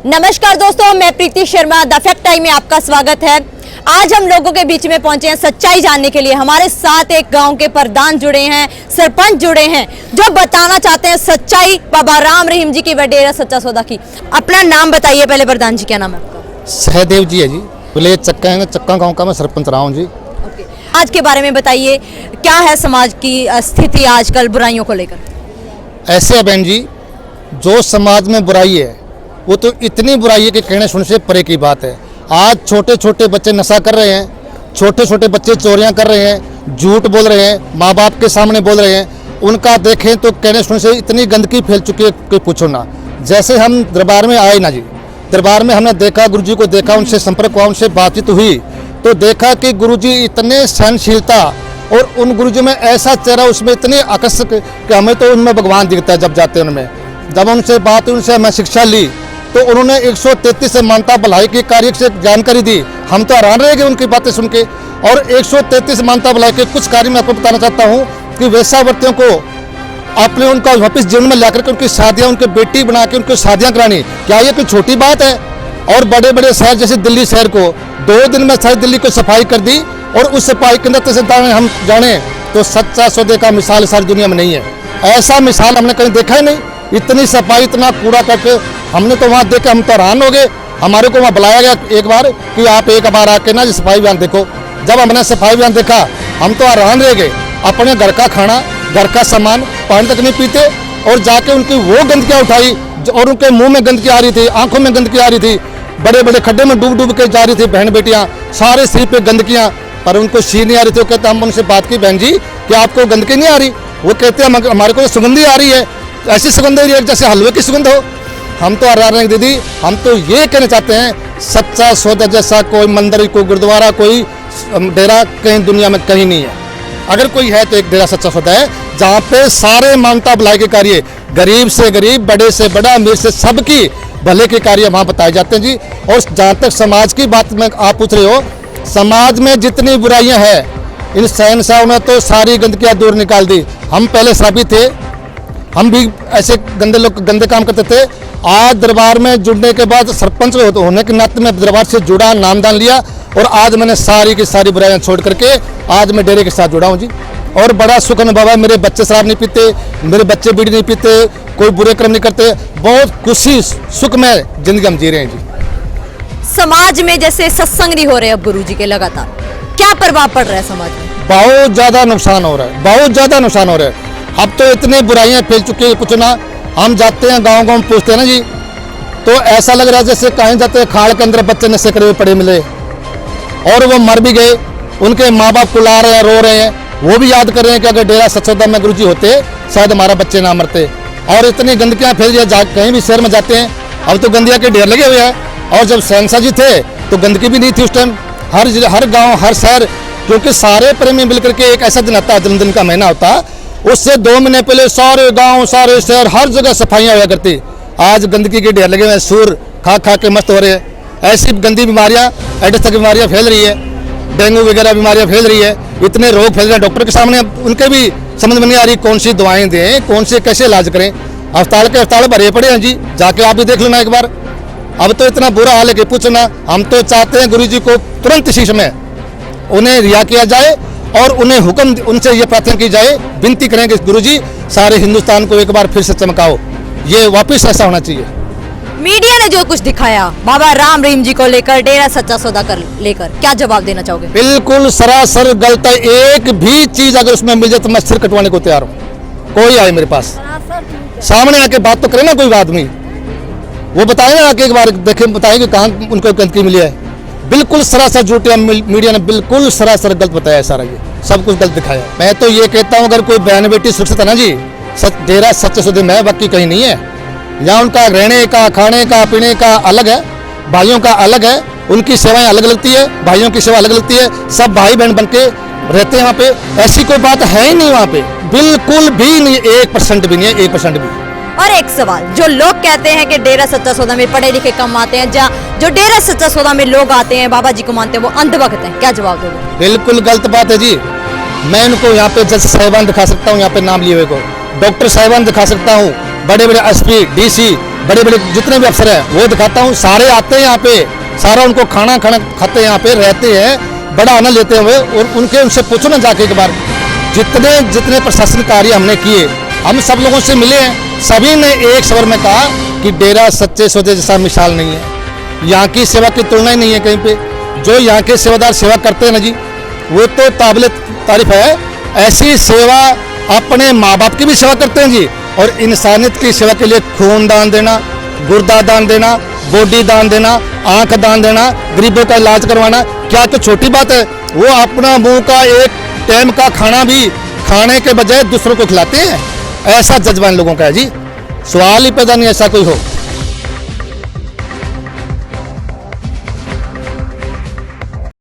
नमस्कार दोस्तों, मैं प्रीति शर्मा द फैक्ट टाइम में आपका स्वागत है। आज हम लोगों के बीच में पहुंचे हैं सच्चाई जानने के लिए। हमारे साथ एक गांव के प्रधान जुड़े हैं, सरपंच जुड़े हैं, जो बताना चाहते हैं सच्चाई बाबा राम रहीम जी की व डेरा सच्चा सौदा की। अपना नाम बताइए पहले। प्रधान जी, क्या नाम है आपका? सहदेव जी है जी, विलेज चक्का गांव का मैं सरपंच रहा हूँ जी। आज के बारे में बताइए, क्या है समाज की स्थिति आजकल बुराइयों को लेकर? ऐसे है बहन जी, जो समाज में बुराई है वो तो इतनी बुराई है कि कहने सुनने से परे की बात है। आज छोटे छोटे बच्चे नशा कर रहे हैं, छोटे छोटे बच्चे चोरियां कर रहे हैं, झूठ बोल रहे हैं, माँ बाप के सामने बोल रहे हैं। उनका देखें तो कहने सुनने से इतनी गंदगी फैल चुकी है कि पूछो ना। जैसे हम दरबार में आए ना जी, दरबार में हमने देखा, गुरुजी को देखा, उनसे संपर्क हुआ, उनसे बातचीत हुई तो देखा कि गुरुजी इतने सहनशीलता और उन गुरुजी में ऐसा चेहरा, उसमें इतने आकर्षक कि हमें तो उनमें भगवान दिखता है जब जाते हैं उनमें। जब उनसे बात, उनसे हमें शिक्षा ली तो उन्होंने 133 से मानता भलाई के कार्य से जानकारी दी। हम तो हैरान रह गए उनकी बातें सुन के। और 133 मानता भलाई के कुछ कार्य मैं आपको बताना चाहता हूँ कि वेश्यावृत्तियों को आपने उनका वापस जीवन में लाकर के उनकी शादियाँ, उनके बेटी बना के उनकी शादियाँ करानी, क्या ये कोई छोटी बात है? और बड़े बड़े शहर जैसे दिल्ली शहर को 2 दिन में सारी दिल्ली को सफाई कर दी। और उस सफाई के अंदर से हम जाने तो सच्चा सौदे का मिसाल सारी दुनिया में नहीं है। ऐसा मिसाल हमने कहीं देखा ही नहीं। इतनी सफाई, इतना कूड़ा करके हमने तो वहाँ देख के हम तो हैरान हो गए। हमारे को वहाँ बुलाया गया एक बार कि आप एक बार आके ना सफाई अभियान देखो। जब हमने सफाई अभियान देखा हम तो हैरान रह गए। अपने घर का खाना, घर का सामान, पानी तक नहीं पीते और जाके उनकी वो गंदगियाँ उठाई और उनके मुंह में गंदगी आ रही थी, आंखों में गंदगी आ रही थी, बड़े बड़े खड्डे में डूब डूब के जा रही थी बहन बेटियाँ, सारे सिर पे गंदगियाँ, पर उनको सी नहीं आ रही थी। वो कहते हम उनसे बात की, बहन जी कि आपको गंदगी नहीं आ रही? वो कहते हैं हमारे को सुगंधी आ रही है, ऐसी सुगंध है जैसे हलवे की सुगंध हो। हम तो हैरान हैं दीदी। हम तो ये कहना चाहते हैं सच्चा सौदा जैसा कोई मंदिर, कोई गुरुद्वारा, कोई डेरा कहीं दुनिया में कहीं नहीं है। अगर कोई है तो एक डेरा सच्चा सौदा है, जहाँ पे सारे मानवता भलाई के कार्य, गरीब से गरीब, बड़े से बड़ा, अमीर से सबकी भले के कार्य वहाँ बताए जाते हैं जी। और जहाँ तक समाज की बात में आप पूछ रहे हो, समाज में जितनी बुराइयाँ हैं इन शहंशाहों ने तो सारी गंदगियाँ दूर निकाल दी। हम पहले शराबी थे, हम भी ऐसे गंदे लोग गंदे काम करते थे। आज दरबार में जुड़ने के बाद, सरपंच होने के नाते मैं दरबार से जुड़ा, नामदान लिया और आज मैंने सारी की सारी बुराइयां छोड़ करके आज मैं डेरे के साथ जुड़ा हूं जी। और बड़ा सुख अनुभव है। मेरे बच्चे शराब नहीं पीते, मेरे बच्चे बीड़ी नहीं पीते, कोई बुरे कर्म नहीं करते। बहुत खुशी सुख में जिंदगी हम जी रहे हैं जी। समाज में जैसे सत्संग नहीं हो रहे अब गुरु जी के, लगातार क्या प्रभाव पड़ रहा है समाज में? बहुत ज़्यादा नुकसान हो रहा है, बहुत ज़्यादा नुकसान हो रहा है। अब तो इतनी बुराइयां फैल चुकी है, कुछ ना। हम जाते हैं गांव गांव पूछते हैं ना जी, तो ऐसा लग रहा है जैसे कहीं जाते हैं खाल के अंदर बच्चे नशे करे हुए पड़े मिले और वो मर भी गए। उनके माँ बाप कुला रहे हैं, रो रहे हैं, वो भी याद कर रहे हैं कि अगर डेरा सच्चा सौदा में गुरुजी होते शायद हमारा बच्चे ना मरते। और इतनी गंदगियाँ फैल रही है, कहीं भी शहर में जाते हैं अब तो गंदगियाँ के ढेर लगे हुए हैं। और जब शहंशाह जी थे तो गंदगी भी नहीं थी उस टाइम। हर गाँव, हर शहर, क्योंकि सारे प्रेमी मिलकर के एक ऐसा दिन आता है, जन्मदिन का महीना होता है, उससे 2 महीने पहले सारे गांव, सारे शहर, हर जगह सफाइयां हुआ करती। आज गंदगी के ढेर लगे हुए हैं, सूर खा खा के मस्त हो रहे हैं। ऐसी गंदी बीमारियां, एडिस की बीमारियां फैल रही है, डेंगू वगैरह बीमारियां फैल रही है, इतने रोग फैल रहे हैं। डॉक्टर के सामने उनके भी समझ में नहीं आ रही कौन सी दवाएं दें, कौन से कैसे इलाज करें। अस्पताल भरे पड़े हैं जी, जाके आप भी देख लेना एक बार। अब तो इतना बुरा हाल है कि पूछना। हम तो चाहते हैं गुरु जी को तुरंत इसी समय उन्हें रिहा किया जाए और उन्हें हुक्म, उनसे ये प्रार्थना की जाए, विनती करें कि गुरुजी सारे हिंदुस्तान को एक बार फिर से चमकाओ। ये वापस ऐसा होना चाहिए। मीडिया ने जो कुछ दिखाया बाबा राम रहीम जी को लेकर, डेरा सच्चा सौदा कर लेकर, क्या जवाब देना चाहोगे? बिल्कुल सरासर गलत है। एक भी चीज अगर उसमें मिल जाए तो मैं सिर कटवाने को तैयार हूँ। कोई आए मेरे पास, सामने आके बात तो करे ना कोई आदमी, वो बताए ना आके एक बार देखे, बताए कि कहाँ उनको गंदगी मिली है। बिल्कुल सरासर झूठ, मीडिया ने बिल्कुल सरासर गलत बताया, सारा ये सब कुछ गलत दिखाया। मैं तो ये कहता हूँ अगर कोई बहन बेटी सुरक्षित है ना जी, डेरा सच्चे सौदे में, बाकी कहीं नहीं है। यहाँ उनका रहने का, खाने का, पीने का अलग है, भाइयों का अलग है, उनकी सेवाएं अलग लगती है, भाइयों की सेवा अलग लगती है। सब भाई बहन बन के रहते हैं वहाँ पे। ऐसी कोई बात है ही नहीं वहाँ पे, बिल्कुल भी नहीं, 1% भी नहीं है, 1% भी। और एक सवाल, जो लोग कहते हैं कि डेरा सच्चा सौदा में पढ़े लिखे कम आते हैं, जो डेरा सच्चा सौदा में लोग आते हैं, बाबा जी को मानते हैं, वो अंधभक्त हैं, क्या जवाब दोगे? बिल्कुल गलत बात है जी। मैं उनको यहाँ पे जज साहिबान दिखा सकता हूँ, यहाँ पे नाम लिए हुए को। डॉक्टर साहिबान दिखा सकता हूँ, बड़े बड़े एसपी डीसी बड़े बड़े जितने भी अफसर हैं वो दिखाता हूँ। सारे आते हैं यहाँ पे, सारा उनको खाना खाते हैं, यहाँ पे रहते हैं, बड़ा आनंद लेते हुए। और उनसे पूछो ना जाके एक बार, जितने प्रशासन कार्य हमने किए, हम सब लोगों से मिले हैं, सभी ने एक स्वर में कहा कि डेरा सच्चे सौदे जैसा मिसाल नहीं है। यहाँ की सेवा की तुलना ही नहीं है कहीं पे। जो यहाँ के सेवादार सेवा करते हैं ना जी, वो तो काबिल तारीफ है। ऐसी सेवा अपने माँ बाप की भी सेवा करते हैं जी, और इंसानियत की सेवा के लिए खून दान देना, गुर्दा दान देना, बॉडी दान देना, आंख दान देना, गरीबों का इलाज करवाना, क्या तो छोटी बात है। वो अपना मुंह का एक टाइम का खाना भी खाने के बजाय दूसरों को खिलाते हैं। ऐसा जज्बा इन लोगों का है जी, सवाल ही पैदा नहीं ऐसा कोई हो।